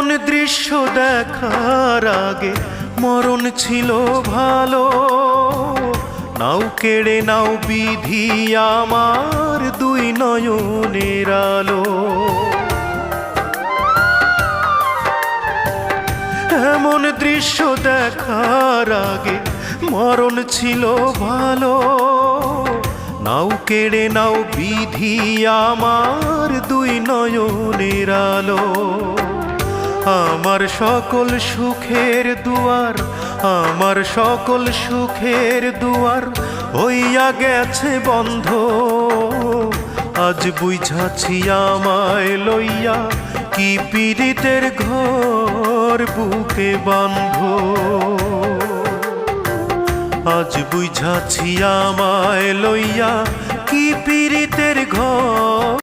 এমন দৃশ্য দেখার আগে মরণ ছিল ভালো। নাও কেড়ে নাও বিধি আমার দুই নয়নের আলো। এমন দৃশ্য দেখার আগে মরণ ছিল ভালো। নাও কেড়ে নাও বিধি আমার দুই নয়নের আলো। আমার সকল সুখের দুয়ার, আমার সকল সুখের দুয়ার হইয়া গেছে বন্ধ। আজ বুঝাছি আমায় লইয়া কি পীড়িতের ঘর বুকে বান্ধ। আজ বুঝাছি আমায় লইয়া কি পীড়িতের ঘর।